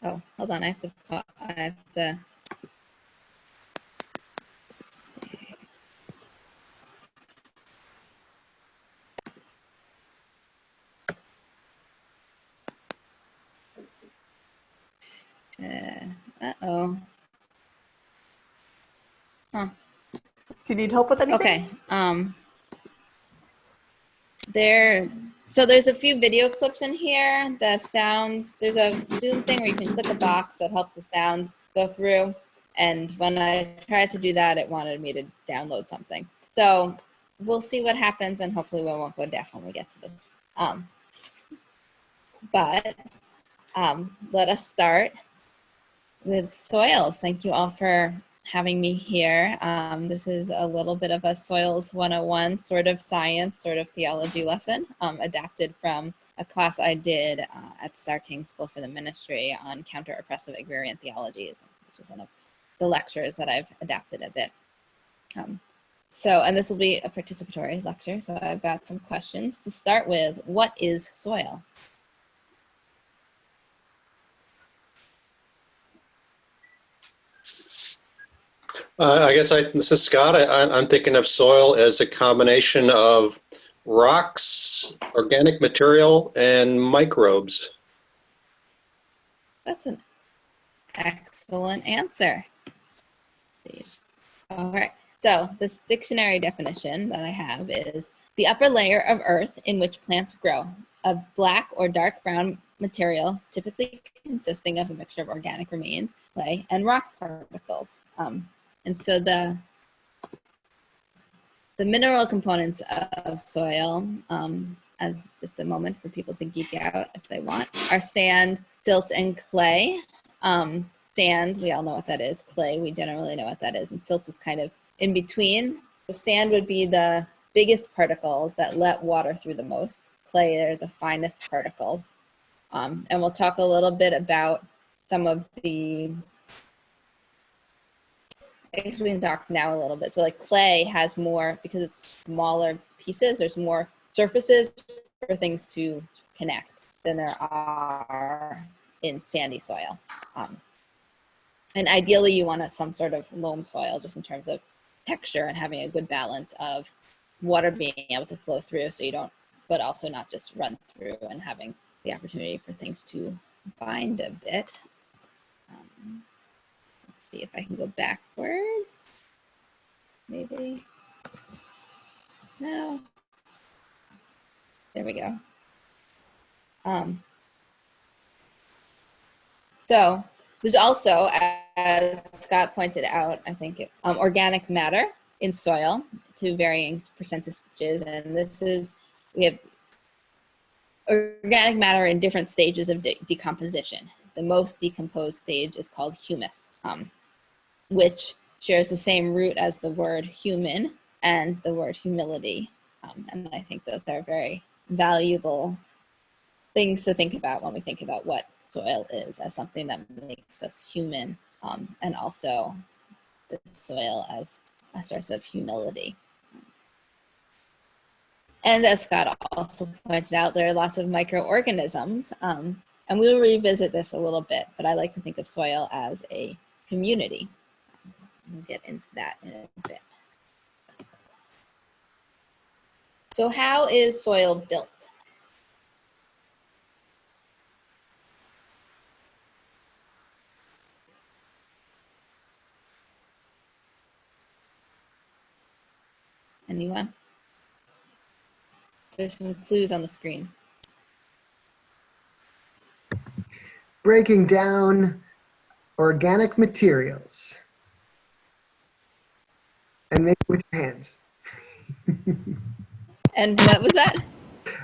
Oh, hold on. I have to. Uh-oh. Huh. Do you need help with anything? Okay. There's a few video clips in here. The sounds, there's a Zoom thing where you can click a box that helps the sound go through. And when I tried to do that, it wanted me to download something. So we'll see what happens, and hopefully we won't go deaf when we get to this. Let us start with soils. Thank you all for having me here. This is a little bit of a Soils 101 sort of science, sort of theology lesson, adapted from a class I did at Star King School for the Ministry on counter-oppressive agrarian theologies. This was one of the lectures that I've adapted a bit. And this will be a participatory lecture, so I've got some questions. To start with, what is soil? I guess this is Scott. I'm thinking of soil as a combination of rocks, organic material, and microbes. That's an excellent answer. All right, so this dictionary definition that I have is the upper layer of earth in which plants grow, a black or dark brown material, typically consisting of a mixture of organic remains, clay, and rock particles. And so the mineral components of soil, as just a moment for people to geek out if they want, are sand, silt, and clay. Sand, we all know what that is. Clay, we generally know what that is. And silt is kind of in between. So sand would be the biggest particles that let water through the most. Clay are the finest particles. And we'll talk a little bit about some of the, I guess we can talk now a little bit. So like clay has more, because it's smaller pieces, there's more surfaces for things to connect than there are in sandy soil. And ideally you want some sort of loam soil just in terms of texture and having a good balance of water being able to flow through so you don't, but also not just run through, and having the opportunity for things to bind a bit. Let's see if I can go backwards. Maybe. No. There we go. So there's also, as Scott pointed out, I think, organic matter in soil to varying percentages. And this is, we have organic matter in different stages of decomposition. The most decomposed stage is called humus, which shares the same root as the word human and the word humility. And I think those are very valuable things to think about when we think about what soil is, as something that makes us human, and also the soil as a source of humility. And as Scott also pointed out, there are lots of microorganisms, and we will revisit this a little bit, but I like to think of soil as a community. We'll get into that in a bit. So how is soil built? Anyone? There's some clues on the screen. Breaking down organic materials and make it with your hands. And what was that?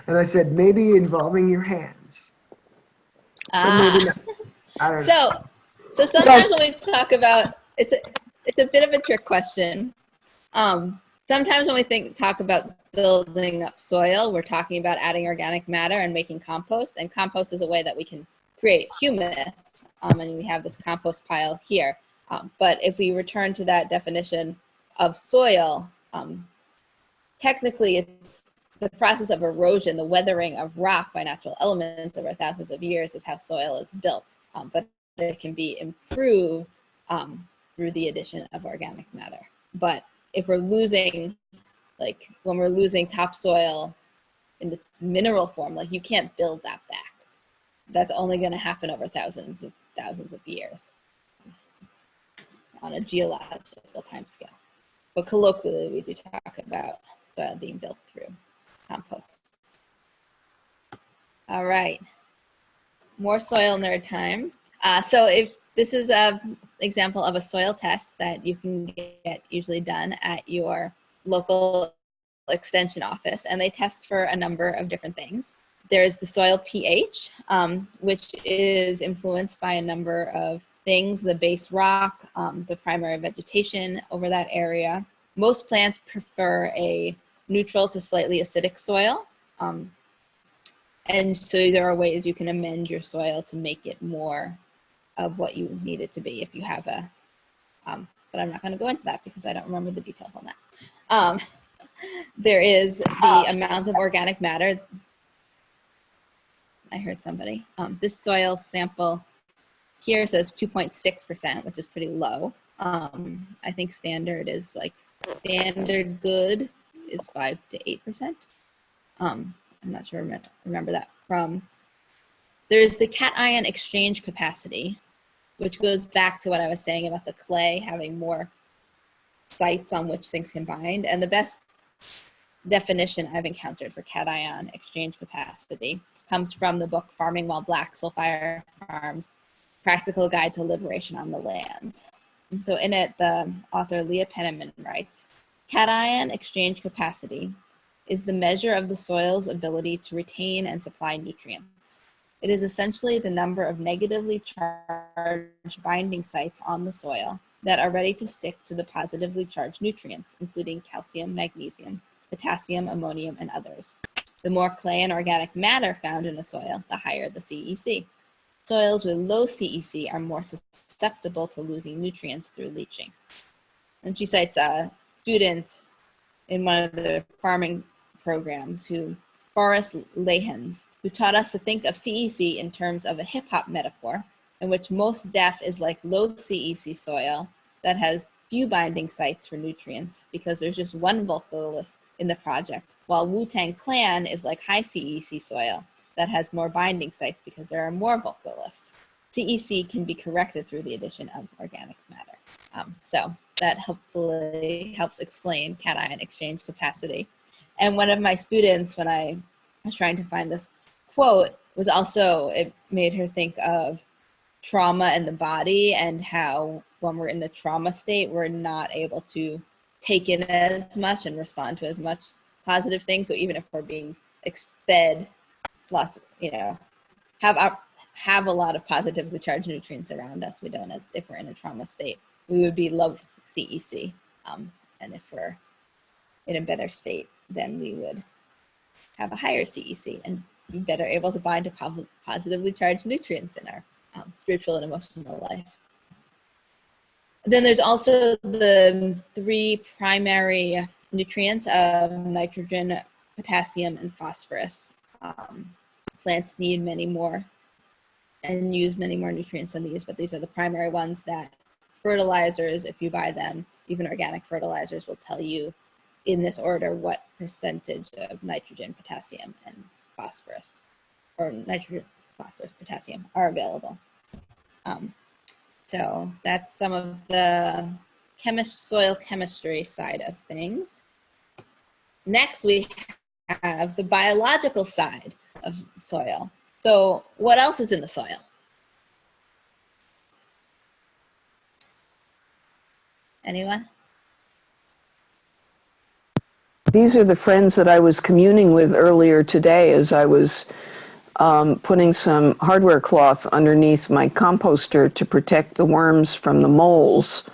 And I said, maybe involving your hands. Maybe not. I don't know. So sometimes when we talk about, it's a bit of a trick question. Sometimes when we talk about building up soil, we're talking about adding organic matter and making compost. And compost is a way that we can create humus. And we have this compost pile here. But if we return to that definition of soil, technically it's the process of erosion, the weathering of rock by natural elements over thousands of years is how soil is built. But it can be improved through the addition of organic matter. But if we're losing, like when we're losing topsoil in its mineral form, like you can't build that back. That's only going to happen over thousands of years on a geological timescale. But colloquially, we do talk about soil being built through compost. All right, more soil nerd time. So if this is an example of a soil test that you can get usually done at your local extension office, and they test for a number of different things. There's the soil pH, which is influenced by a number of things, the base rock, the primary vegetation over that area. Most plants prefer a neutral to slightly acidic soil. And so there are ways you can amend your soil to make it more of what you need it to be if you have a, but I'm not going to go into that because I don't remember the details on that. There is the amount of organic matter. I heard somebody. This soil sample here says 2.6%, which is pretty low. I think standard is like, standard good is 5 to 8%. I'm not sure, remember that from. There's the cation exchange capacity, which goes back to what I was saying about the clay having more sites on which things can bind. And the best definition I've encountered for cation exchange capacity comes from the book Farming While Black, Soul Fire Farms, Practical Guide to Liberation on the Land. And so in it, the author Leah Penniman writes, cation exchange capacity is the measure of the soil's ability to retain and supply nutrients. It is essentially the number of negatively charged binding sites on the soil that are ready to stick to the positively charged nutrients, including calcium, magnesium, potassium, ammonium, and others. The more clay and organic matter found in a soil, the higher the CEC. Soils with low CEC are more susceptible to losing nutrients through leaching. And she cites a student in one of the farming programs, Forrest Lahens, who taught us to think of CEC in terms of a hip-hop metaphor, in which most DEF is like low CEC soil that has few binding sites for nutrients because there's just one vocalist in the project, while Wu-Tang Clan is like high CEC soil that has more binding sites because there are more vocalists. CEC can be corrected through the addition of organic matter. So that hopefully helps explain cation exchange capacity. And one of my students, when I was trying to find this quote, was also, it made her think of trauma in the body and how when we're in the trauma state, we're not able to take in as much and respond to as much positive things. So even if we're being fed lots of, have a lot of positively charged nutrients around us, we don't, as if we're in a trauma state, we would be low CEC. And if we're in a better state, then we would have a higher CEC and be better able to bind to positively charged nutrients in our spiritual and emotional life. Then there's also the 3 primary nutrients of nitrogen, potassium, and phosphorus. Plants need many more and use many more nutrients than these, but these are the primary ones that fertilizers, if you buy them, even organic fertilizers, will tell you in this order what percentage of nitrogen, potassium, and phosphorus, or nitrogen, phosphorus, potassium, are available. So that's some of the soil chemistry side of things. Next, we have the biological side of soil. So what else is in the soil? Anyone? These are the friends that I was communing with earlier today as I was putting some hardware cloth underneath my composter to protect the worms from the moles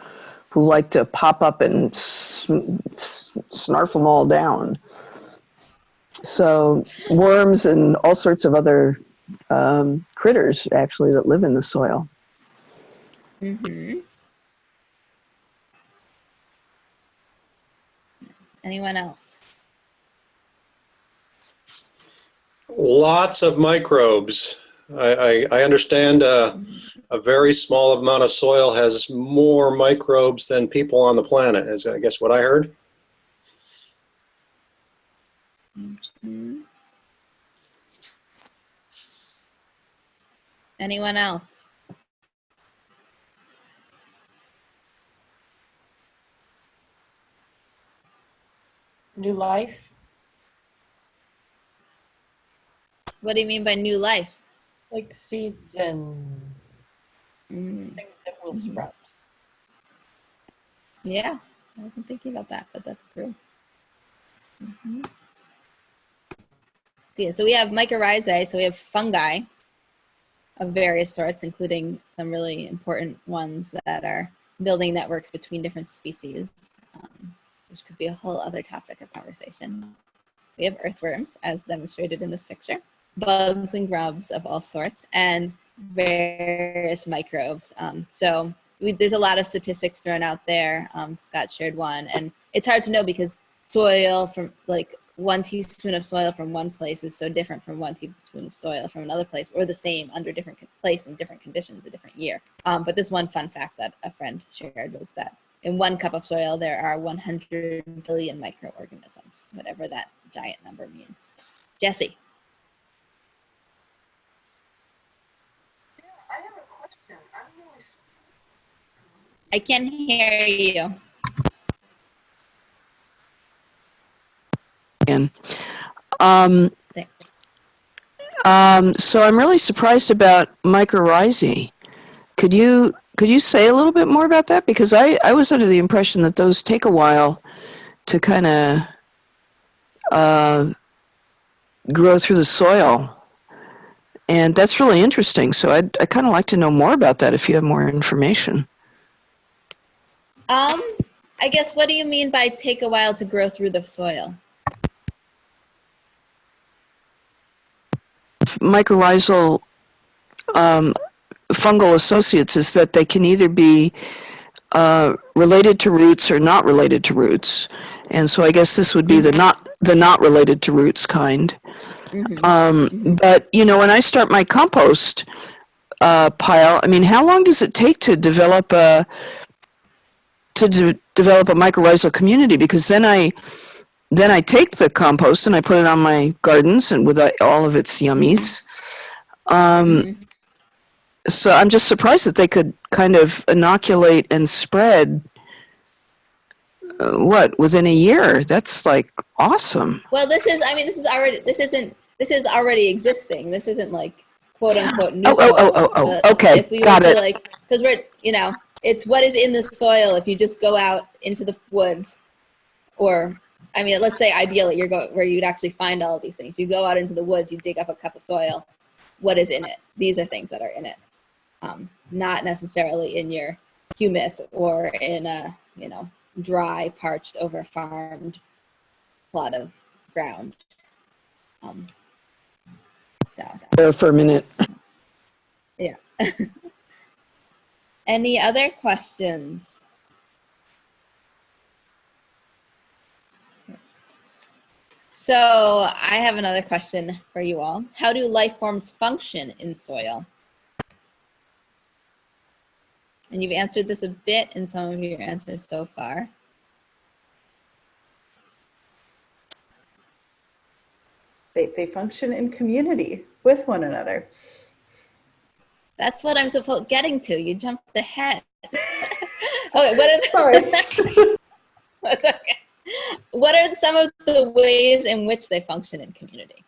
who like to pop up and snarf them all down. So worms and all sorts of other critters actually that live in the soil. Mm-hmm. Anyone else? Lots of microbes. I understand a very small amount of soil has more microbes than people on the planet, is I guess what I heard. Mhm. Anyone else? New life, What do you mean by new life? like seeds and Mm. things that will Mhm. sprout. Yeah, I wasn't thinking about that, but that's true. Mhm. So we have mycorrhizae, so we have fungi of various sorts, including some really important ones that are building networks between different species, which could be a whole other topic of conversation. We have earthworms, as demonstrated in this picture, bugs and grubs of all sorts, and various microbes. There's a lot of statistics thrown out there. Scott shared one, and it's hard to know because soil from like 1 teaspoon of soil from one place is so different from 1 teaspoon of soil from another place, or the same under different place in different conditions a different year. But this one fun fact that a friend shared was that in 1 cup of soil, there are 100 billion microorganisms, whatever that giant number means. Jesse. I have a question. I'm really I can hear you. Um, There. so I'm really surprised about mycorrhizae. Could you say a little bit more about that? Because I was under the impression that those take a while to kind of grow through the soil. And that's really interesting. So I'd kind of like to know more about that if you have more information. I guess, what do you mean by take a while to grow through the soil? Mycorrhizal fungal associates is that they can either be related to roots or not related to roots. And so I guess this would be the not related to roots kind. But, you know, when I start my compost pile, I mean, how long does it take to develop a mycorrhizal community? Because then I take the compost and I put it on my gardens and with all of its yummies. So I'm just surprised that they could kind of inoculate and spread within a year. That's like awesome. Well, this is already existing. This isn't like quote unquote new soil. Okay, if we got were it. to like, because we're, it's what is in the soil. If you just go out into the woods, or I mean, let's say ideally you're going where you'd actually find all of these things. You go out into the woods, you dig up a cup of soil. What is in it? These are things that are in it, not necessarily in your humus or in a dry, parched, over farmed plot of ground. For a minute. Yeah. Any other questions? So I have another question for you all. How do life forms function in soil? And you've answered this a bit in some of your answers so far. They function in community with one another. That's what I'm getting to. You jumped ahead. Okay, Sorry. That's okay. What are some of the ways in which they function in community?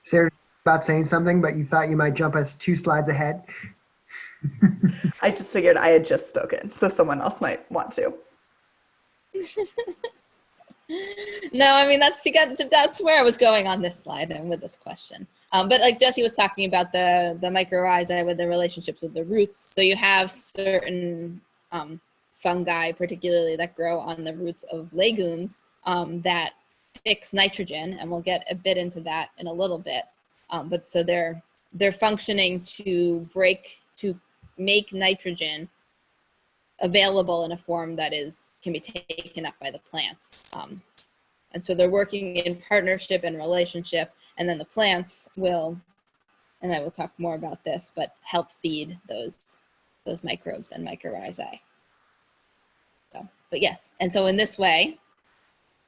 Sarah, about saying something, but you thought you might jump us 2 slides ahead. I just figured I had just spoken, so someone else might want to. No, I mean, that's where I was going on this slide and with this question. But like Jesse was talking about the mycorrhizae with the relationships with the roots. So you have certain fungi, particularly that grow on the roots of legumes, that fix nitrogen, and we'll get a bit into that in a little bit. But so they're functioning to make nitrogen available in a form that can be taken up by the plants. And so they're working in partnership and relationship, and then the plants will, and I will talk more about this, but help feed those microbes and mycorrhizae. So, but yes, and so in this way,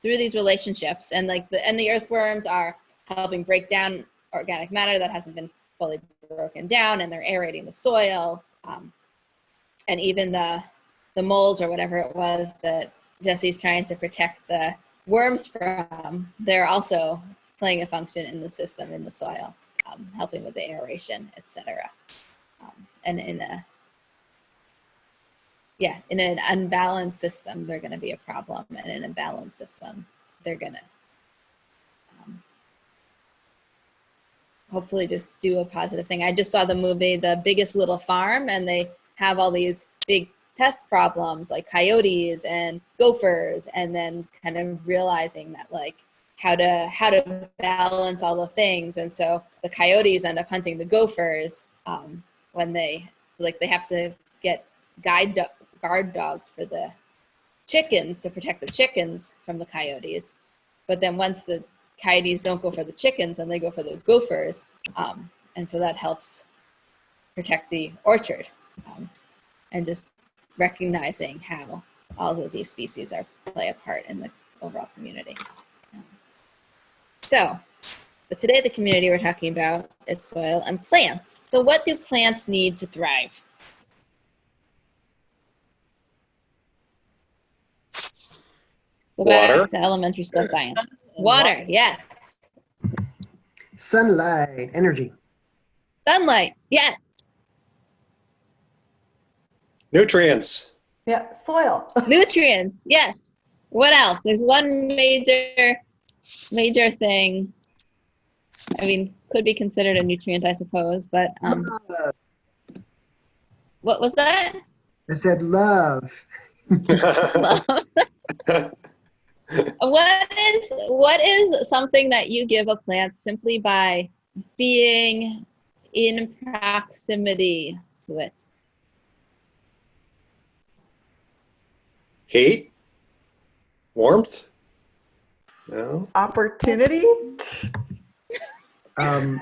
through these relationships, and the earthworms are helping break down organic matter that hasn't been fully broken down, and they're aerating the soil, and even the molds or whatever it was that Jesse's trying to protect the worms from, they're also playing a function in the system, in the soil, helping with the aeration, etc. And in an unbalanced system, they're going to be a problem, and in a balanced system, they're going to hopefully just do a positive thing. I just saw the movie The Biggest Little Farm, and they have all these big pest problems like coyotes and gophers, and then kind of realizing that like how to balance all the things. And so the coyotes end up hunting the gophers when they have to get guard dogs for the chickens to protect the chickens from the coyotes. But then once the coyotes don't go for the chickens and they go for the gophers, and so that helps protect the orchard, and just recognizing how all of these species play a part in the overall community. But today the community we're talking about is soil and plants. So what do plants need to thrive? Go Water. back to elementary school science. Water, yes. Sunlight, energy. Sunlight, yes. Nutrients. Yeah, soil. Nutrients, yes. What else? There's one major thing. I mean, could be considered a nutrient, I suppose, but what was that? I said love. Love. What is something that you give a plant simply by being in proximity to it? Heat? Warmth? No. Opportunity? No?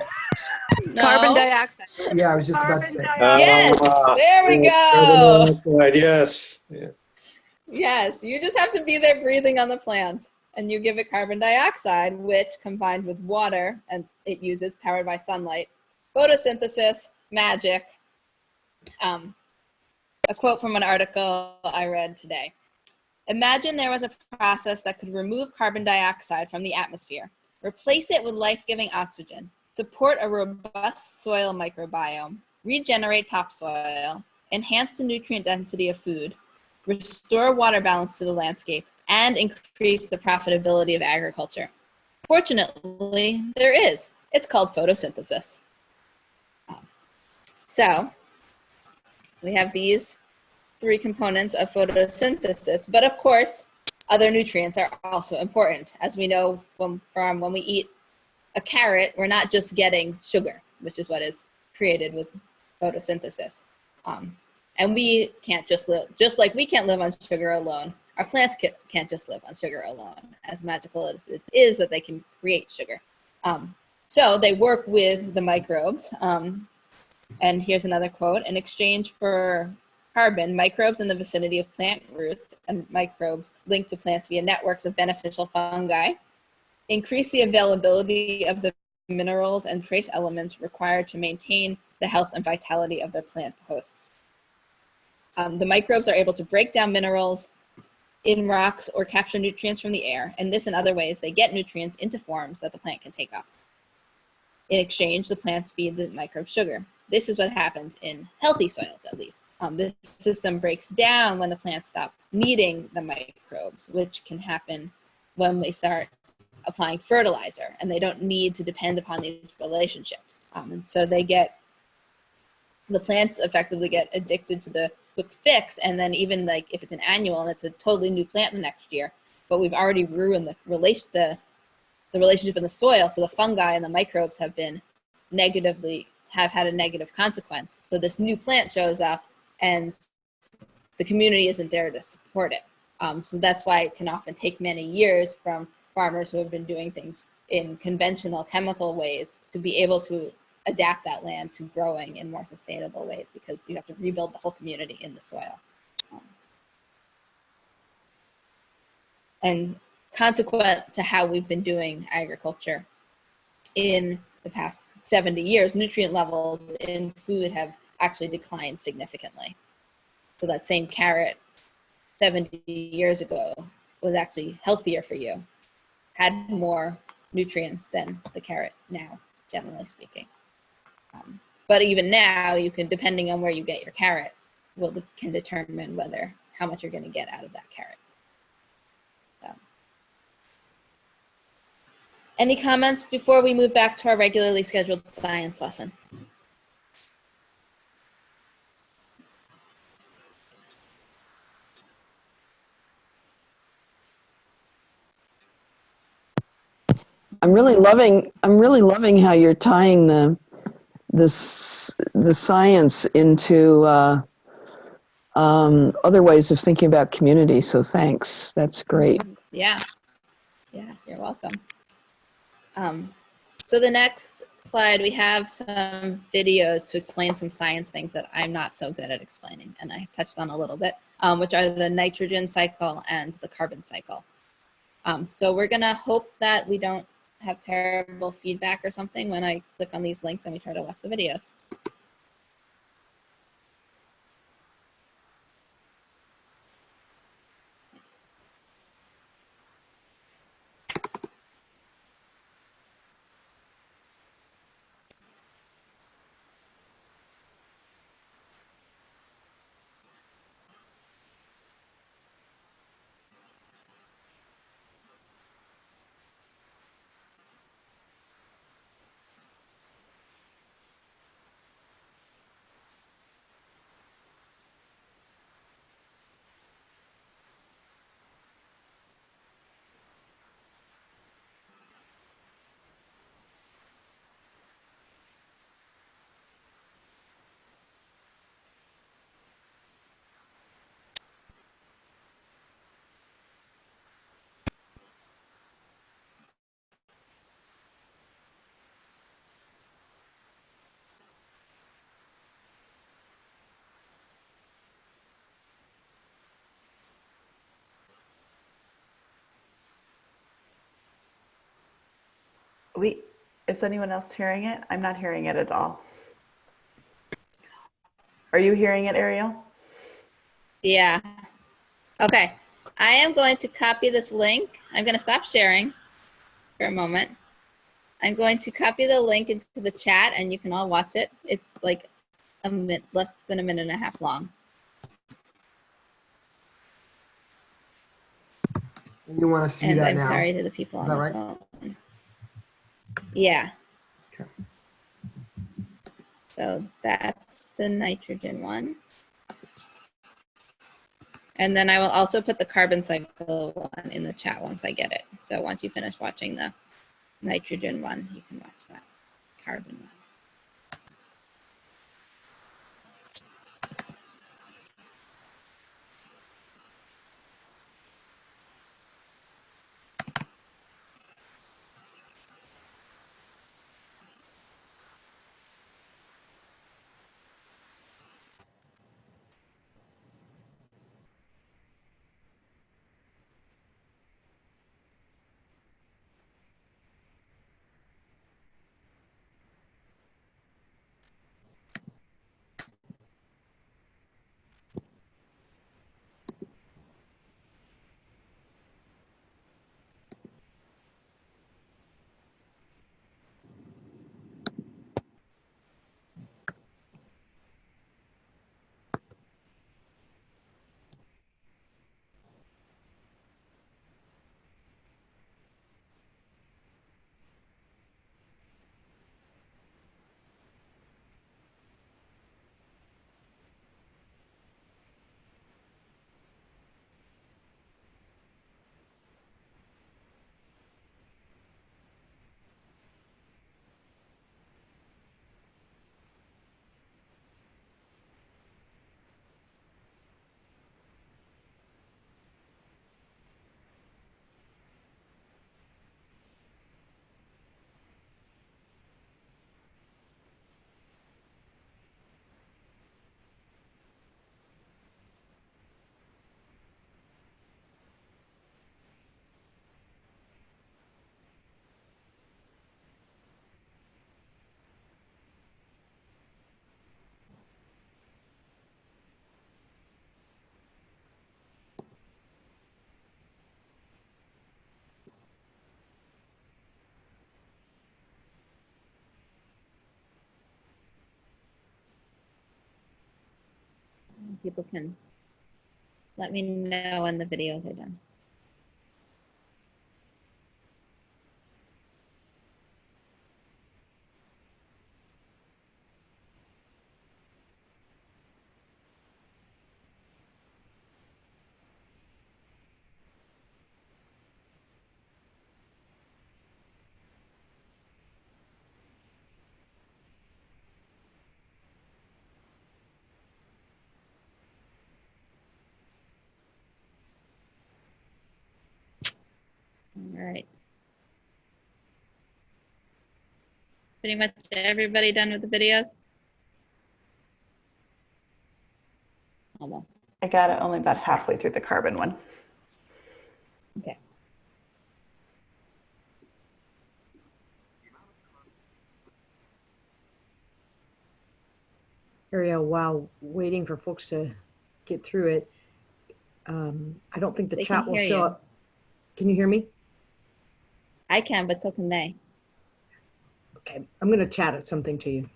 Carbon dioxide. Yeah, I was just about to say. Yes, there we go. Yes. Yeah. Yes, you just have to be there breathing on the plant, and you give it carbon dioxide, which combined with water, and it uses powered by sunlight, photosynthesis, magic. A quote from an article I read today. Imagine there was a process that could remove carbon dioxide from the atmosphere, replace it with life-giving oxygen, support a robust soil microbiome, regenerate topsoil, enhance the nutrient density of food, restore water balance to the landscape, and increase the profitability of agriculture. Fortunately, there is. It's called photosynthesis. So we have these three components of photosynthesis, but of course, other nutrients are also important. As we know from when we eat a carrot, we're not just getting sugar, which is what is created with photosynthesis. And we can't just like we can't live on sugar alone. Our plants can't just live on sugar alone, as magical as it is that they can create sugar. So they work with the microbes. And here's another quote. In exchange for carbon, microbes in the vicinity of plant roots and microbes linked to plants via networks of beneficial fungi increase the availability of the minerals and trace elements required to maintain the health and vitality of their plant hosts. The microbes are able to break down minerals in rocks or capture nutrients from the air, and this and other ways they get nutrients into forms that the plant can take up. In exchange, the plants feed the microbes sugar. This is what happens in healthy soils, at least. This system breaks down when the plants stop needing the microbes, which can happen when we start applying fertilizer, and they don't need to depend upon these relationships. And so the plants effectively get addicted to the quick fix, and then even like if it's an annual and it's a totally new plant the next year, but we've already ruined the relationship in the soil, so the fungi and the microbes have had a negative consequence. So this new plant shows up and the community isn't there to support it. So that's why it can often take many years from farmers who have been doing things in conventional chemical ways to be able to adapt that land to growing in more sustainable ways, because you have to rebuild the whole community in the soil. And consequent to how we've been doing agriculture in the past 70 years, nutrient levels in food have actually declined significantly. So that same carrot 70 years ago was actually healthier for you, had more nutrients than the carrot now, generally speaking. But even now, you can, depending on where you get your carrot, can determine how much you're going to get out of that carrot. So. Any comments before we move back to our regularly scheduled science lesson? I'm really loving how you're tying the science into other ways of thinking about community. So thanks. That's great. Yeah, you're welcome. So the next slide, we have some videos to explain some science things that I'm not so good at explaining, and I touched on a little bit, which are the nitrogen cycle and the carbon cycle. So we're gonna hope that we don't have terrible feedback or something when I click on these links and we try to watch the videos. Is anyone else hearing it? I'm not hearing it at all. Are you hearing it, Ariel? Yeah. Okay. I am going to copy this link. I'm going to stop sharing for a moment. I'm going to copy the link into the chat and you can all watch it. It's like less than a minute and a half long. You want us to do And that I'm now? sorry to the people Is on that the right? phone. Yeah. Okay. So that's the nitrogen one. And then I will also put the carbon cycle one in the chat once I get it. So once you finish watching the nitrogen one, you can watch that carbon one. People can let me know when the videos are done. All right. Pretty much everybody done with the videos? Almost. I got it only about halfway through the carbon one. Okay. Ariel, while waiting for folks to get through it, I don't think the They chat can will hear show you. up. Can you hear me? I can, but so can they. Okay, I'm going to chat at something to you.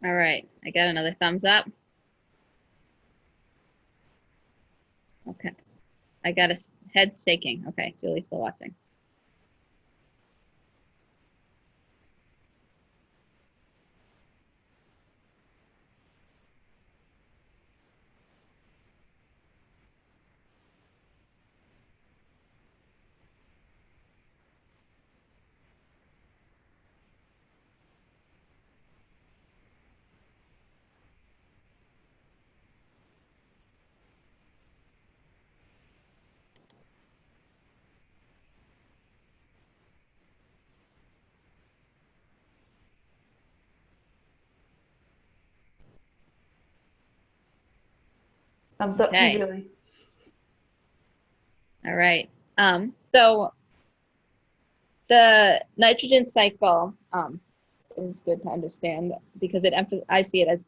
All right, I got another thumbs up. Okay, I got a head shaking. Okay, Julie's still watching. Thumbs up Okay. from Julie. All right. So the nitrogen cycle is good to understand because I see it as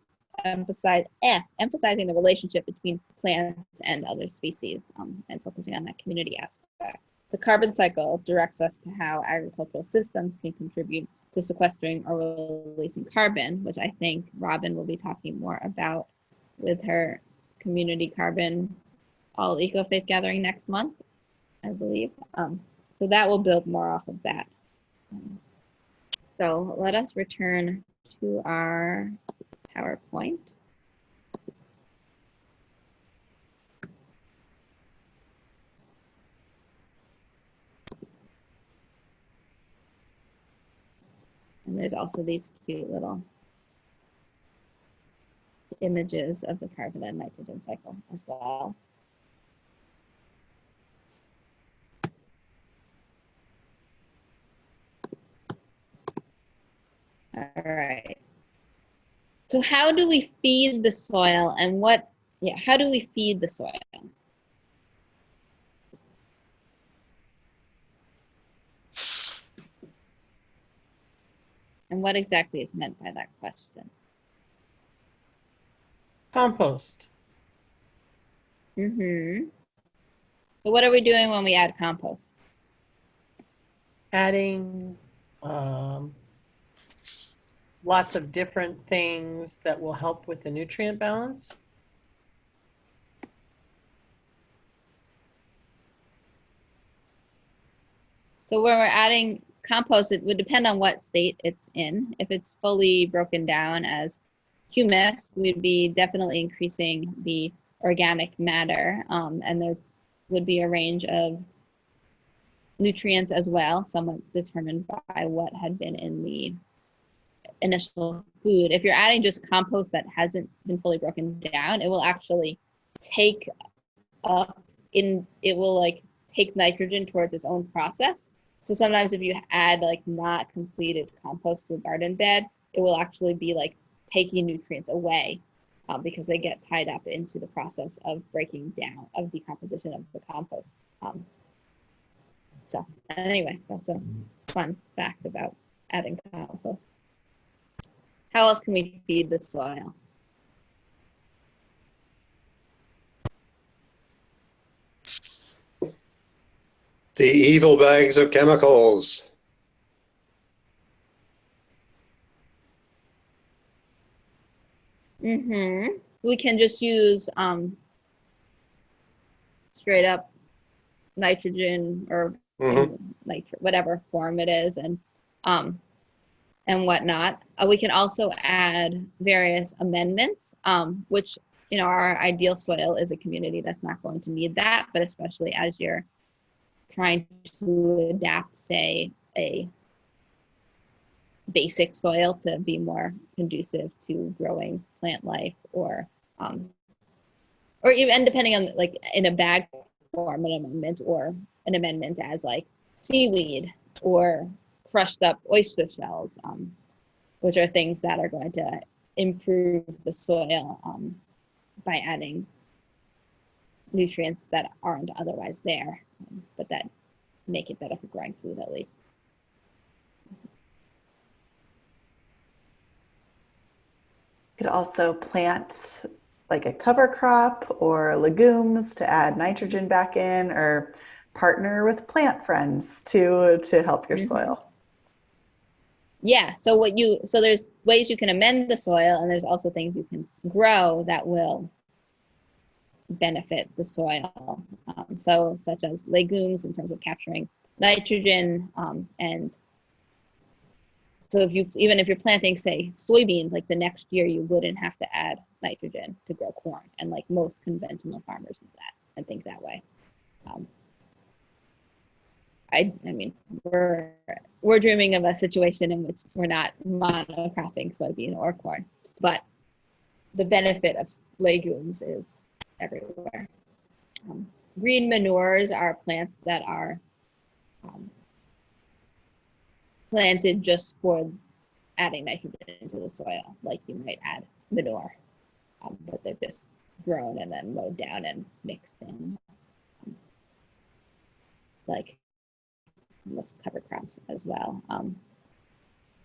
emphasizing the relationship between plants and other species and focusing on that community aspect. The carbon cycle directs us to how agricultural systems can contribute to sequestering or releasing carbon, which I think Robin will be talking more about with her community carbon all eco-faith gathering next month, I believe. So that will build more off of that. So let us return to our PowerPoint. And there's also these cute little images of the carbon and nitrogen cycle as well. All right. So how do we feed the soil and how do we feed the soil? And what exactly is meant by that question? Compost. Mm-hmm. So what are we doing when we add compost? Adding um, lots of different things that will help with the nutrient balance. So when we're adding compost, it would depend on what state it's in. If it's fully broken down as humus, we'd be definitely increasing the organic matter, and there would be a range of nutrients as well, somewhat determined by what had been in the initial food. If you're adding just compost that hasn't been fully broken down, it will actually take take nitrogen towards its own process. So sometimes if you add like not completed compost to a garden bed, it will actually be like taking nutrients away because they get tied up into the process of breaking down, of decomposition of the compost. So anyway, that's a fun fact about adding compost. How else can we feed the soil? The evil bags of chemicals. We can just use straight up nitrogen or whatever form it is, and whatnot. We can also add various amendments, which, you know, our ideal soil is a community that's not going to need that, but especially as you're trying to adapt, say, a basic soil to be more conducive to growing plant life, or even depending on, like, in a bag form, an amendment, or an amendment as like seaweed or crushed up oyster shells, which are things that are going to improve the soil by adding nutrients that aren't otherwise there, but that make it better for growing food at least. You could also plant like a cover crop or legumes to add nitrogen back in, or partner with plant friends to help your soil. Yeah, so there's ways you can amend the soil, and there's also things you can grow that will benefit the soil. So such as legumes in terms of capturing nitrogen, and so even if you're planting, say, soybeans, like the next year you wouldn't have to add nitrogen to grow corn, and like most conventional farmers do that and think that way. I mean, we're dreaming of a situation in which we're not monocropping soybean or corn, but the benefit of legumes is everywhere. Green manures are plants that are planted just for adding nitrogen to the soil, like you might add manure, but they're just grown and then mowed down and mixed in, like most cover crops as well.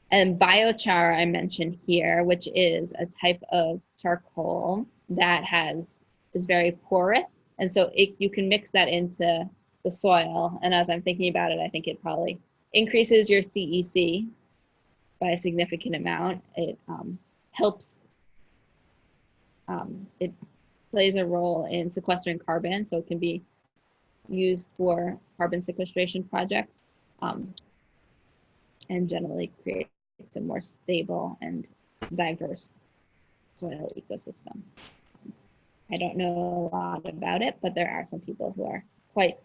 And biochar I mentioned here, which is a type of charcoal that is very porous, and so you can mix that into the soil. And as I'm thinking about it, I think it probably increases your CEC by a significant amount. It helps. It plays a role in sequestering carbon, so it can be used for carbon sequestration projects, and generally creates a more stable and diverse soil ecosystem. I don't know a lot about it, but there are some people who are quite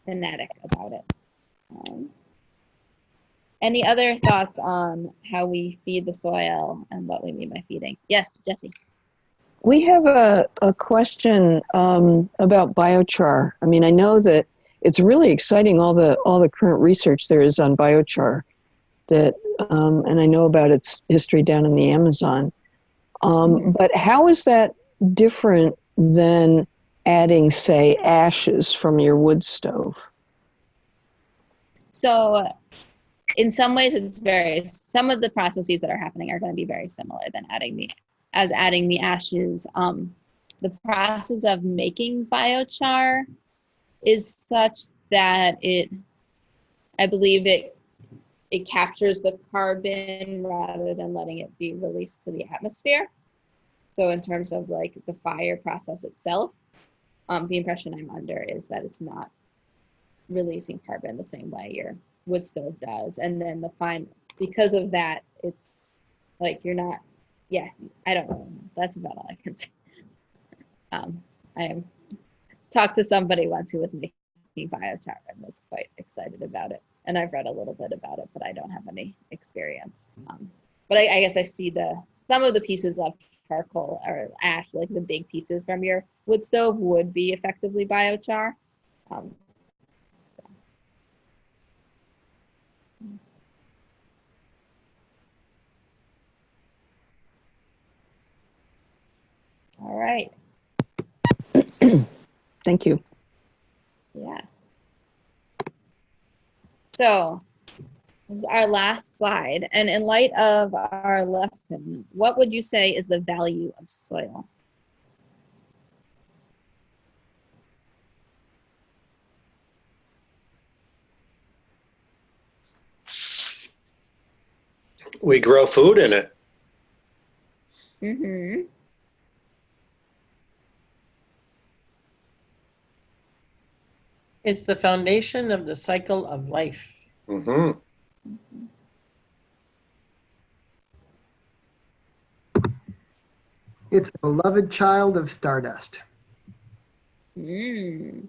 fanatic about it. Any other thoughts on how we feed the soil and what we mean by feeding? Yes, Jesse. We have a question about biochar. I mean, I know that it's really exciting, all the current research there is on biochar, that and I know about its history down in the Amazon. But how is that different than adding, say, ashes from your wood stove? So in some ways some of the processes that are happening are going to be very similar than adding the ashes. The process of making biochar is such that I believe it it captures the carbon rather than letting it be released to the atmosphere. So in terms of like the fire process itself, the impression I'm under is that it's not releasing carbon the same way your wood stove does. And then because of that, it's like you're not, yeah, I don't know. That's about all I can say. I talked to somebody once who was making biochar and was quite excited about it. And I've read a little bit about it, but I don't have any experience. But I guess I see some of the pieces of charcoal or ash, like the big pieces from your wood stove, would be effectively biochar. All right. Thank you. Yeah. So this is our last slide. And in light of our lesson, what would you say is the value of soil? We grow food in it. Mm-hmm. It's the foundation of the cycle of life. Mm-hmm. It's a beloved child of stardust. Mm.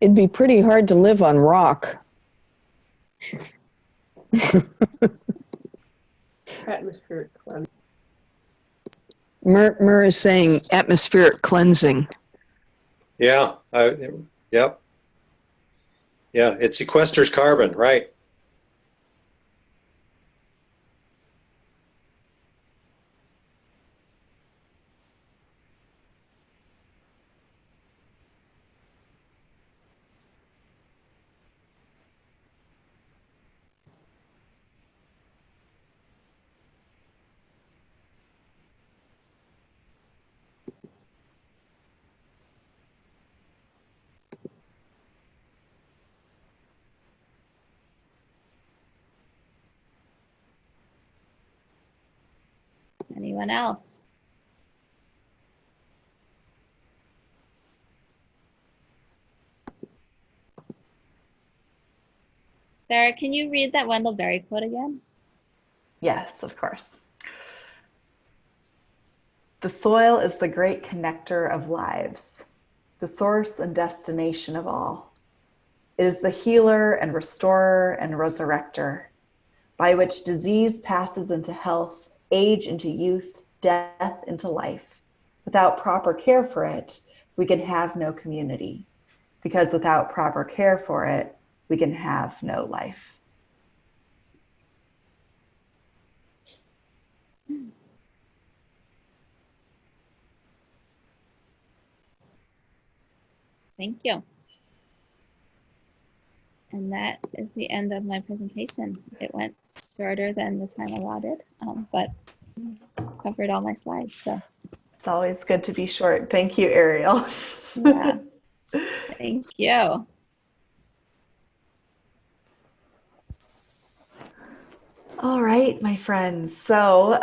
It'd be pretty hard to live on rock. Atmospheric cleansing. Mur is saying atmospheric cleansing. Yeah. Yep. Yeah, it sequesters carbon, right? Anyone else? Sarah, can you read that Wendell Berry quote again? Yes, of course. The soil is the great connector of lives, the source and destination of all. It is the healer and restorer and resurrector, by which disease passes into health, age into youth, death into life. Without proper care for it, we can have no community, because without proper care for it, we can have no life. Thank you. And that is the end of my presentation. It went shorter than the time allotted, but covered all my slides. So It's always good to be short. Thank you, Ariel. yeah, thank you. All right, my friends. So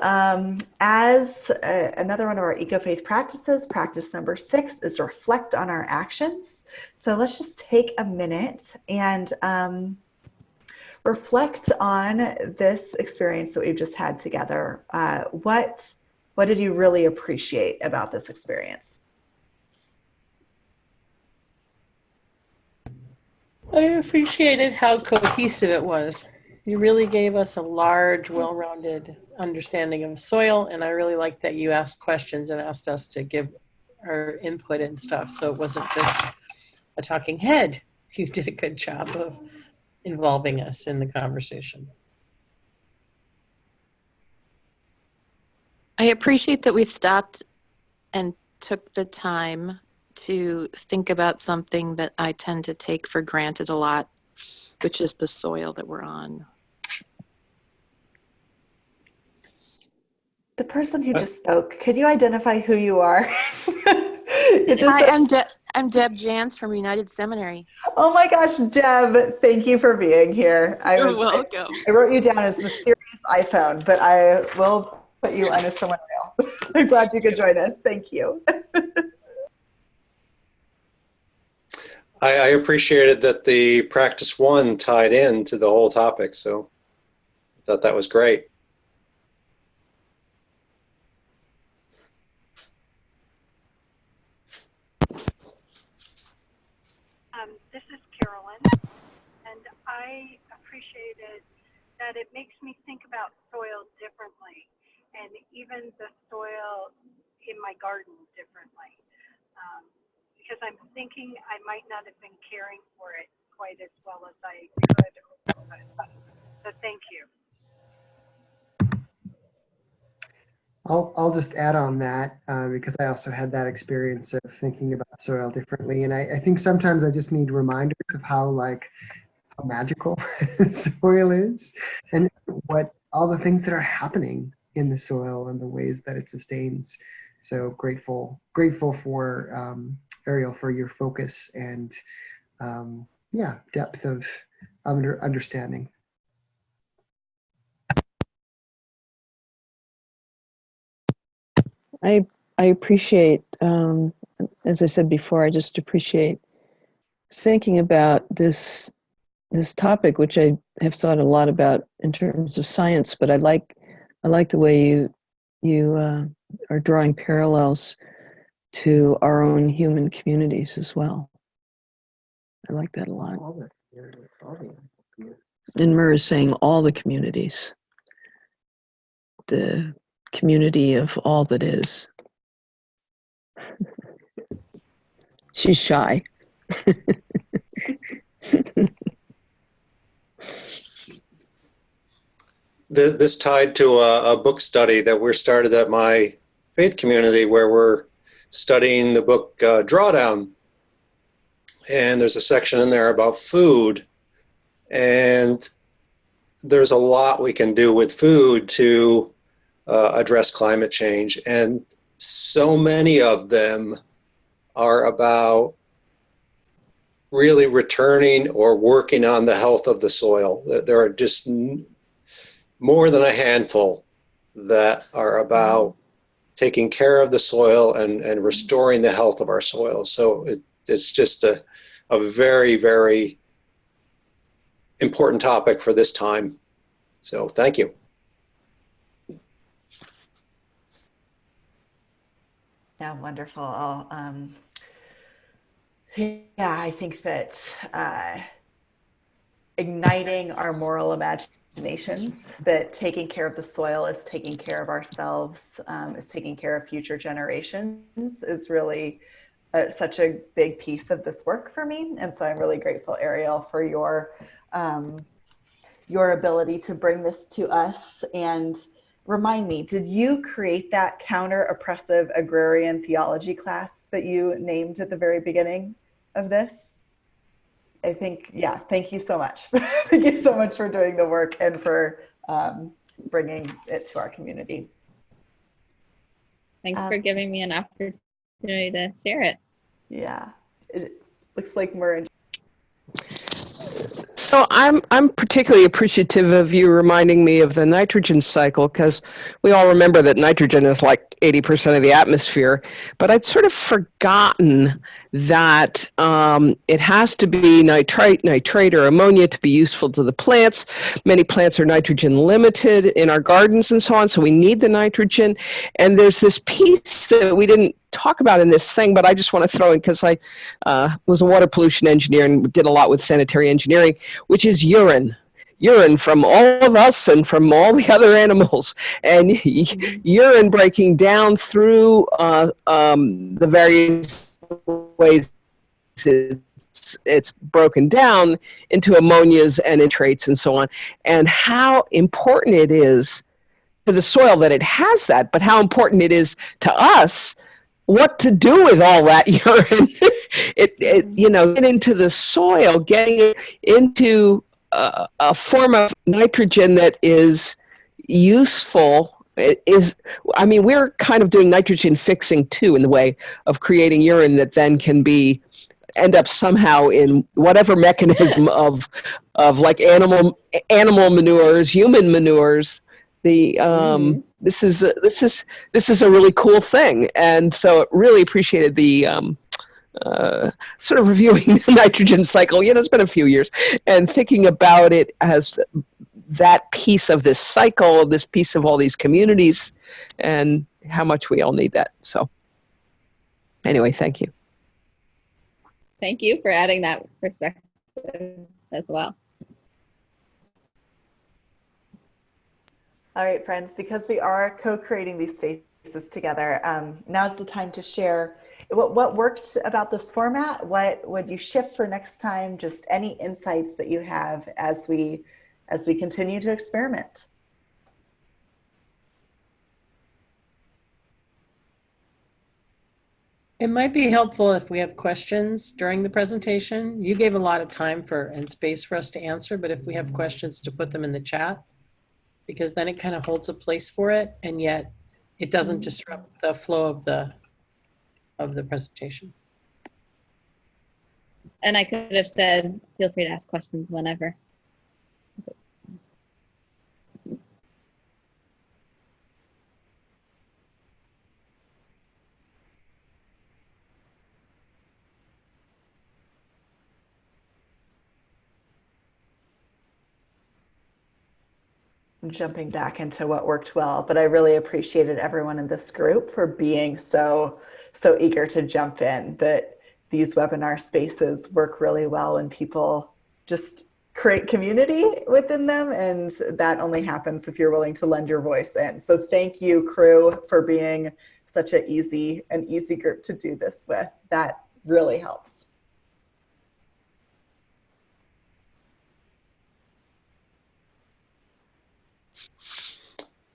as another one of our eco-faith practices, practice number 6 is reflect on our actions. So let's just take a minute and reflect on this experience that we've just had together. What did you really appreciate about this experience? I appreciated how cohesive it was. You really gave us a large, well-rounded understanding of soil, and I really liked that you asked questions and asked us to give our input and stuff, so it wasn't just a talking head. You did a good job of involving us in the conversation. I appreciate that we stopped and took the time to think about something that I tend to take for granted a lot, which is the soil that we're on. The person who just spoke, could you identify who you are? I'm Deb Jans from United Seminary. Oh my gosh, Deb, thank you for being here. You're welcome. I wrote you down as mysterious iPhone, but I will put you on as someone real. I'm glad you could join us. Thank you. I appreciated that the practice one tied in to the whole topic, so I thought that was great. This is Carolyn, and I appreciated that it makes me think about soil differently, and even the soil in my garden differently, because I'm thinking I might not have been caring for it quite as well as I could or would. So thank you. I'll just add on that because I also had that experience of thinking about soil differently. And I think sometimes I just need reminders of how magical soil is and what all the things that are happening in the soil and the ways that it sustains. So grateful for Ariel, for your focus and depth of understanding. I appreciate, as I said before, I just appreciate thinking about this topic, which I have thought a lot about in terms of science. But I like the way you are drawing parallels to our own human communities as well. I like that a lot. And Mur is saying all the communities, the community of all that is. She's shy. This tied to a book study that we're started at my faith community, where we're studying the book Drawdown. And there's a section in there about food. And there's a lot we can do with food to address climate change. And so many of them are about really returning or working on the health of the soil. There are just more than a handful that are about taking care of the soil and restoring the health of our soil. So it's just a very, very important topic for this time. So thank you. Yeah, wonderful. I think that igniting our moral imaginations, that taking care of the soil is taking care of ourselves, is taking care of future generations, is really such a big piece of this work for me. And so I'm really grateful, Ariel, for your ability to bring this to us. And remind me, did you create that counter-oppressive agrarian theology class that you named at the very beginning of this? I think, yeah, thank you so much. Thank you so much for doing the work and for bringing it to our community. Thanks for giving me an opportunity to share it. Yeah, it looks like we're So I'm particularly appreciative of you reminding me of the nitrogen cycle, because we all remember that nitrogen is like 80% of the atmosphere, but I'd sort of forgotten that it has to be nitrate, or ammonia to be useful to the plants. Many plants are nitrogen limited in our gardens and so on, so we need the nitrogen. And there's this piece that we didn't talk about in this thing, but I just want to throw in, because I was a water pollution engineer and did a lot with sanitary engineering, which is urine from all of us and from all the other animals, and urine breaking down through the various ways it's broken down into ammonias and nitrates and so on, and how important it is to the soil that it has that, but how important it is to us what to do with all that urine. Get into the soil, getting it into a form of nitrogen that is useful I mean, we're kind of doing nitrogen fixing too, in the way of creating urine that then can end up somehow in whatever mechanism of like animal manures, human manures. This is a really cool thing, and so really appreciated the sort of reviewing the nitrogen cycle. You know, it's been a few years, and thinking about it as that piece of this cycle, this piece of all these communities, and how much we all need that. So anyway, thank you. Thank you for adding that perspective as well. All right, friends, because we are co-creating these spaces together, now's the time to share what worked about this format, what would you shift for next time, just any insights that you have as we continue to experiment. It might be helpful if we have questions during the presentation. You gave a lot of time and space for us to answer, but if we have questions, to put them in the chat, because then it kind of holds a place for it, and yet it doesn't disrupt the flow of the presentation. And I could have said, feel free to ask questions whenever. I'm jumping back into what worked well, but I really appreciated everyone in this group for being so eager to jump in. That these webinar spaces work really well when people just create community within them, and that only happens if you're willing to lend your voice in. So thank you, crew, for being such an easy group to do this with. That really helps.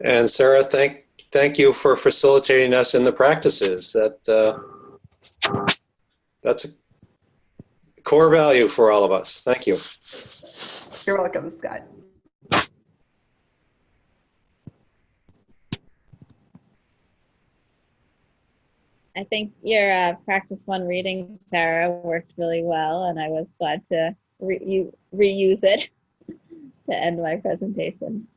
And Sarah, thank you for facilitating us in the practices. That's a core value for all of us. Thank you. You're welcome, Scott. I think your practice one reading, Sarah, worked really well, and I was glad to reuse it to end my presentation.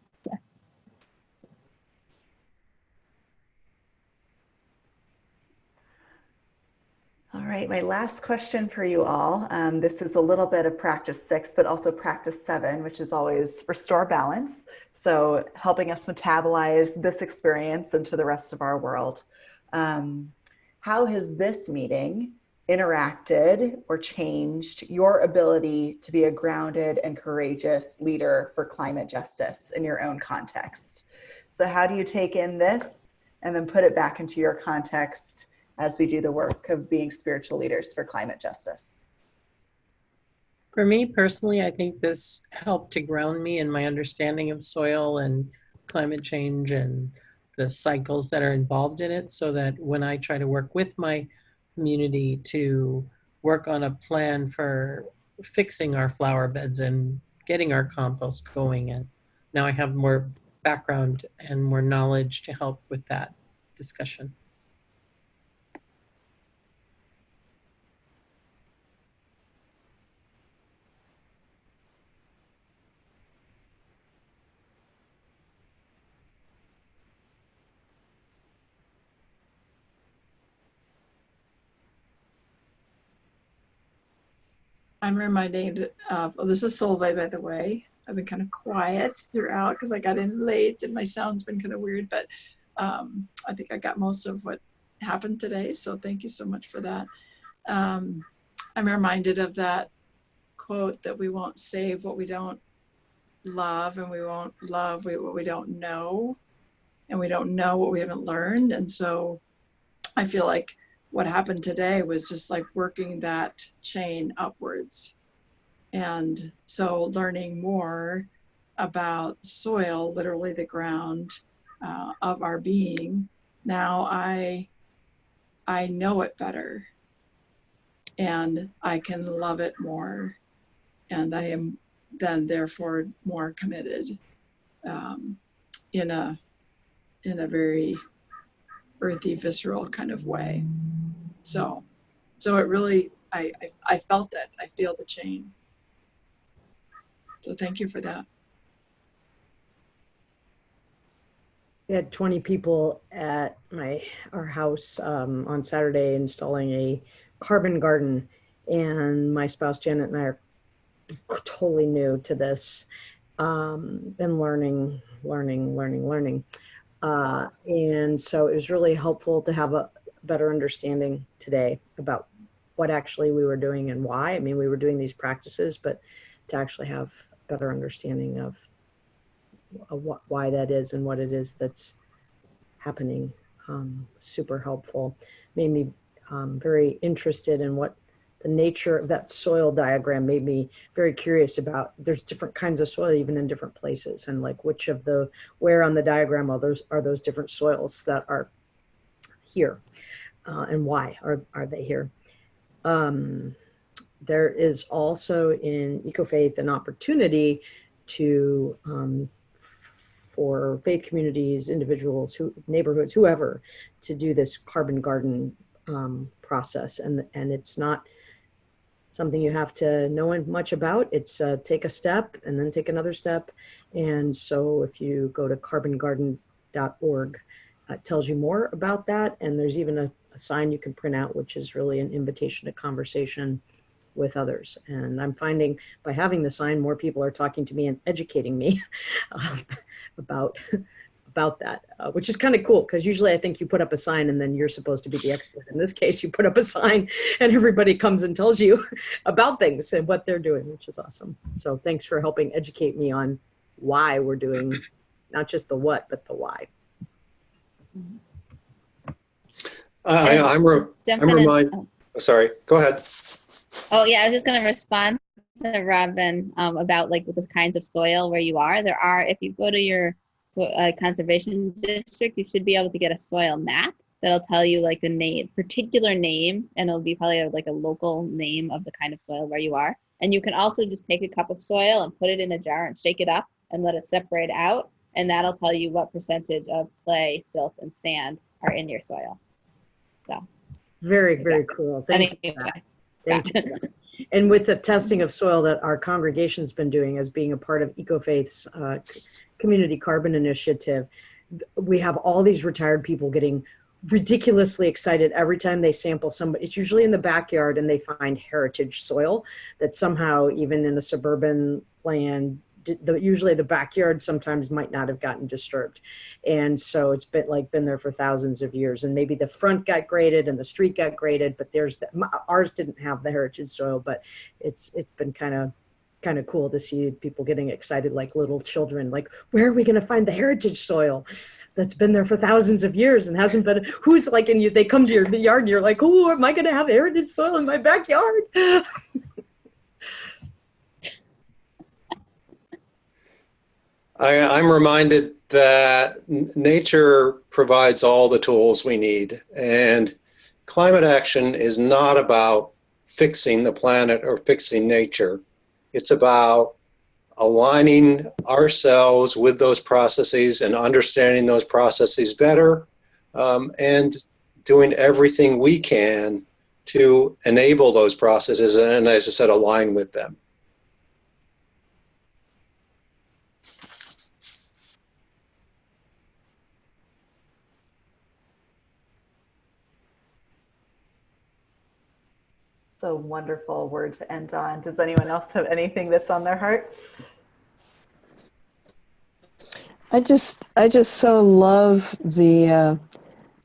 All right, my last question for you all. This is a little bit of practice 6, but also practice 7, which is always restore balance. So helping us metabolize this experience into the rest of our world. How has this meeting interacted or changed your ability to be a grounded and courageous leader for climate justice in your own context? So how do you take in this and then put it back into your context as we do the work of being spiritual leaders for climate justice? For me personally, I think this helped to ground me in my understanding of soil and climate change and the cycles that are involved in it, so that when I try to work with my community to work on a plan for fixing our flower beds and getting our compost going, and now I have more background and more knowledge to help with that discussion. I'm reminded of, oh, this is Solveig, by the way. I've been kind of quiet throughout because I got in late and my sound's been kind of weird, but I think I got most of what happened today. So thank you so much for that. I'm reminded of that quote that we won't save what we don't love, and we won't love what we don't know, and we don't know what we haven't learned. And so I feel like what happened today was just like working that chain upwards. And so learning more about soil, literally the ground of our being, now I know it better, and I can love it more, and I am then therefore more committed in a in a very earthy, visceral kind of way. So it really, I felt it. I feel the chain. So thank you for that. We had 20 people at our house on Saturday installing a carbon garden, and my spouse Janet and I are totally new to this. Been learning. And so it was really helpful to have a better understanding today about what actually we were doing and why. I mean, we were doing these practices, but to actually have a better understanding of why that is and what it is that's happening. Super helpful. Made me very interested in what the nature of that soil diagram. Made me very curious about, there's different kinds of soil even in different places, and like where on the diagram are those different soils that are here, and why are they here. There is also in Ecofaith an opportunity to for faith communities, individuals, neighborhoods, whoever, to do this carbon garden process. And it's not something you have to know much about. It's take a step and then take another step. And so if you go to carbongarden.org, it tells you more about that. And there's even a sign you can print out, which is really an invitation to conversation with others. And I'm finding by having the sign, more people are talking to me and educating me about that, which is kind of cool, because usually I think you put up a sign and then you're supposed to be the expert. In this case, you put up a sign and everybody comes and tells you about things and what they're doing, which is awesome. So thanks for helping educate me on why we're doing not just the what, but the why. I'm reminded. Oh, sorry, go ahead. Oh yeah, I was just going to respond to Robin about like the kinds of soil where you are. There are, if you go to your conservation district, you should be able to get a soil map that'll tell you like the particular name, and it'll be probably like a local name of the kind of soil where you are. And you can also just take a cup of soil and put it in a jar and shake it up and let it separate out, and that'll tell you what percentage of clay, silt, and sand are in your soil. So very cool. Thank you. Thank you. And with the testing of soil that our congregation's been doing as being a part of Ecofaith's Community Carbon Initiative, we have all these retired people getting ridiculously excited every time they sample somebody. It's usually in the backyard, and they find heritage soil that somehow, even in a suburban land, usually the backyard sometimes might not have gotten disturbed. And so it's been there for thousands of years, and maybe the front got graded and the street got graded, but ours didn't have the heritage soil. But it's been kind of cool to see people getting excited like little children, like, where are we going to find the heritage soil that's been there for thousands of years and hasn't been, who's like, and they come to your yard and you're like, oh, am I going to have heritage soil in my backyard? I'm reminded that nature provides all the tools we need, and climate action is not about fixing the planet or fixing nature. It's about aligning ourselves with those processes and understanding those processes better, and doing everything we can to enable those processes and, as I said, align with them. It's a wonderful word to end on. Does anyone else have anything that's on their heart? I just so love the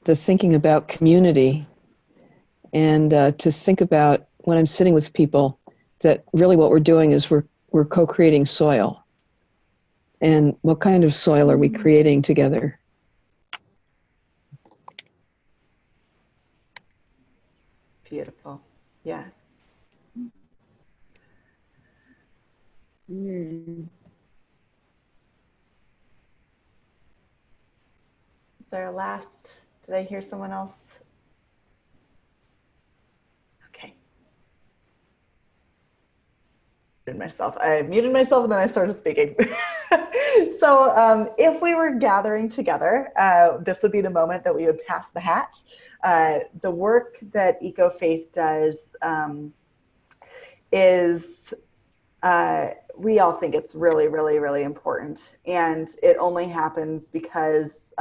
thinking about community, and to think about when I'm sitting with people that really what we're doing is we're co-creating soil, and what kind of soil are we creating together? Beautiful. Yes. Mm. Is there a last? Did I hear someone else? Okay. I muted myself and then I started speaking. So if we were gathering together, this would be the moment that we would pass the hat. The work that EcoFaith does is, we all think it's really, really, really important. And it only happens because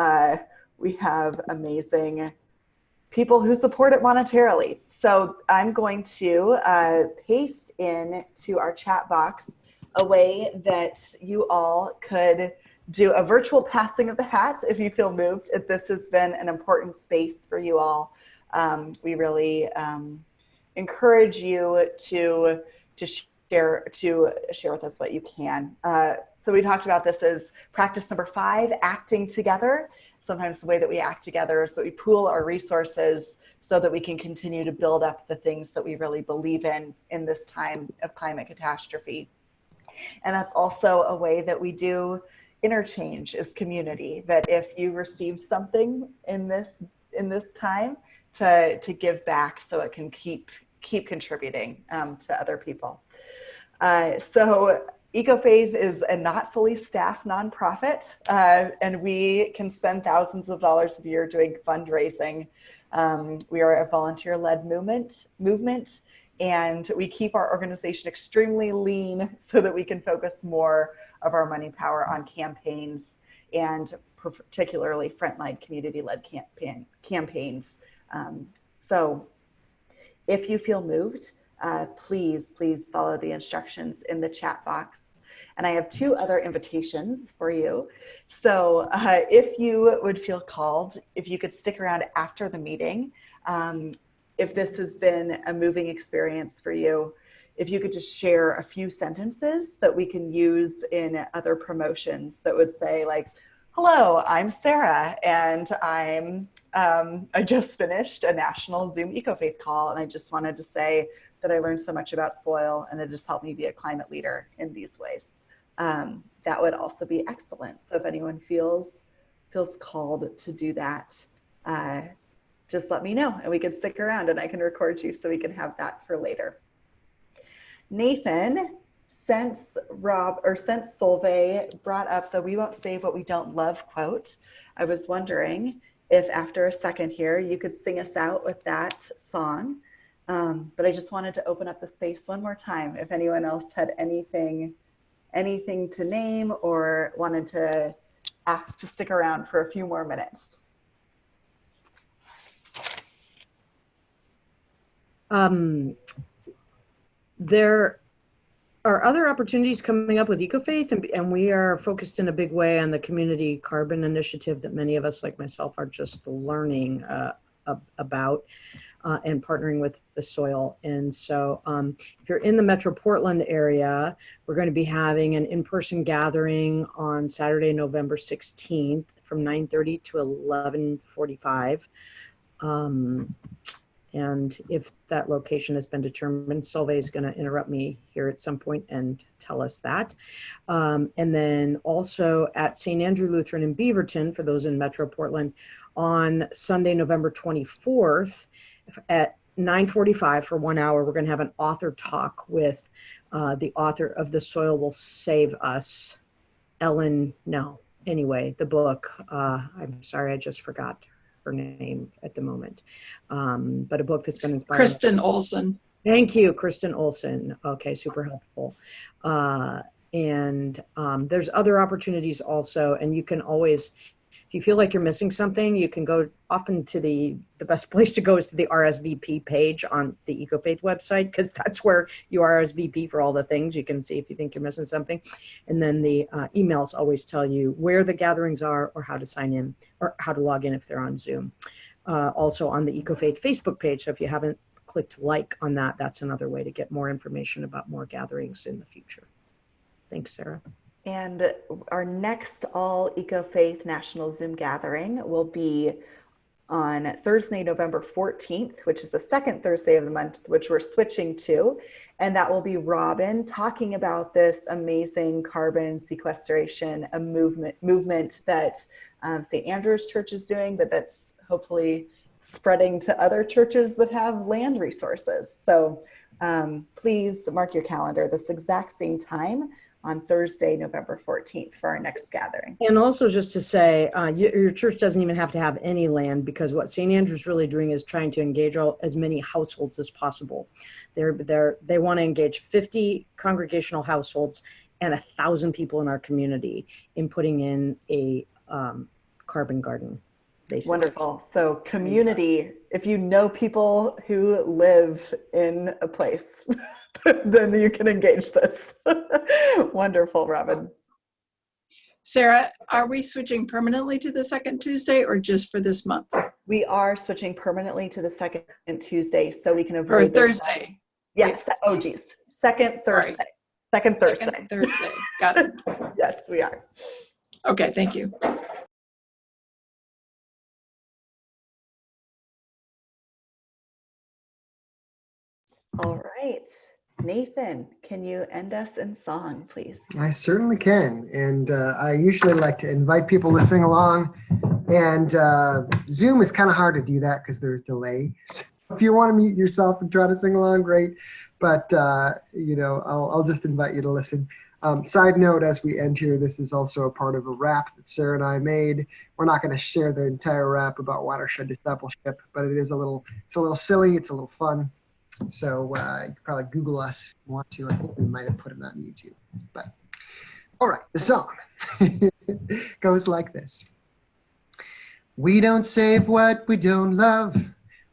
we have amazing people who support it monetarily. So I'm going to paste into our chat box a way that you all could do a virtual passing of the hat if you feel moved, if this has been an important space for you all. We really encourage you to share with us what you can. So we talked about this as practice number 5, acting together. Sometimes the way that we act together is that we pool our resources so that we can continue to build up the things that we really believe in this time of climate catastrophe. And that's also a way that we do interchange as community, that if you receive something in this time, to give back so it can keep contributing to other people. So EcoFaith is a not fully staffed nonprofit, and we can spend thousands of dollars a year doing fundraising. We are a volunteer-led movement, and we keep our organization extremely lean so that we can focus more of our money power on campaigns, and particularly frontline community-led campaigns. So if you feel moved, please follow the instructions in the chat box. And I have 2 other invitations for you. So if you would feel called, if you could stick around after the meeting, if this has been a moving experience for you, if you could just share a few sentences that we can use in other promotions that would say like, hello, I'm Sarah, and I just finished a national Zoom EcoFaith call, and I just wanted to say that I learned so much about soil, and it just helped me be a climate leader in these ways. That would also be excellent. So if anyone feels called to do that, just let me know, and we can stick around, and I can record you so we can have that for later. Nathan, since Solveig brought up the "we won't save what we don't love" quote, I was wondering if after a second here, you could sing us out with that song. But I just wanted to open up the space one more time. If anyone else had anything to name or wanted to ask to stick around for a few more minutes. There are other opportunities coming up with EcoFaith, and we are focused in a big way on the community carbon initiative that many of us, like myself, are just learning about and partnering with the soil. And so if you're in the Metro Portland area, we're going to be having an in-person gathering on Saturday, November 16th from 9:30 to 11:45. And if that location has been determined, Solveig is going to interrupt me here at some point and tell us that. And then also at St. Andrew Lutheran in Beaverton, for those in Metro Portland, on Sunday, November 24th at 9:45 for 1 hour, we're going to have an author talk with the author of The Soil Will Save Us, the book. I'm sorry, I just forgot her name at the moment, but a book that's been inspired. Kristen Olson. Thank you, Kristen Olson. Okay, super helpful. And there's other opportunities also, and you can always, if you feel like you're missing something, you can go often to the best place to go is to the RSVP page on the EcoFaith website, because that's where you RSVP for all the things. You can see if you think you're missing something. And then the emails always tell you where the gatherings are or how to sign in or how to log in if they're on Zoom. Also on the EcoFaith Facebook page. So if you haven't clicked like on that, that's another way to get more information about more gatherings in the future. Thanks, Sarah. And our next all EcoFaith National Zoom gathering will be on Thursday, November 14th, which is the second Thursday of the month, which we're switching to. And that will be Robin talking about this amazing carbon sequestration, a movement that St. Andrew's Church is doing, but that's hopefully spreading to other churches that have land resources. So please mark your calendar, this exact same time on Thursday, November 14th for our next gathering. And also just to say, your church doesn't even have to have any land, because what St. Andrew's really doing is trying to engage as many households as possible. They want to engage 50 congregational households and 1,000 people in our community in putting in a carbon garden. Basically. Wonderful. So community, if you know people who live in a place, then you can engage this. Wonderful, Robin. Sarah, are we switching permanently to the second Tuesday or just for this month? We are switching permanently to the second Tuesday so we can avoid. Or Thursday. Yes. Oh, geez. Second Thursday. Sorry. Second Thursday. Second Thursday. Got it. Yes, we are. Okay, thank you. All right. Nathan, can you end us in song, please? I certainly can. And I usually like to invite people to sing along. And Zoom is kind of hard to do that because there's delay. So if you want to mute yourself and try to sing along, great. But, I'll just invite you to listen. Side note, as we end here, this is also a part of a rap that Sarah and I made. We're not going to share the entire rap about watershed discipleship, but it's a little silly. It's a little fun. So you can probably Google us if you want to. I think we might have put it on YouTube. But all right, the song goes like this. We don't save what we don't love.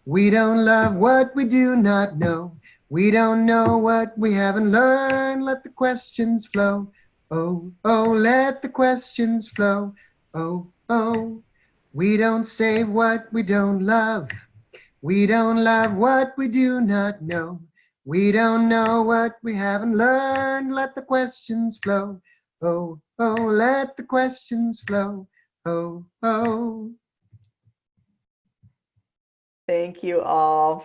We don't love what we do not know. We don't know what we haven't learned. Let the questions flow. Oh, oh, let the questions flow. Oh, oh. We don't save what we don't love. We don't love what we do not know. We don't know what we haven't learned. Let the questions flow. Oh, oh, let the questions flow. Oh, oh. Thank you all.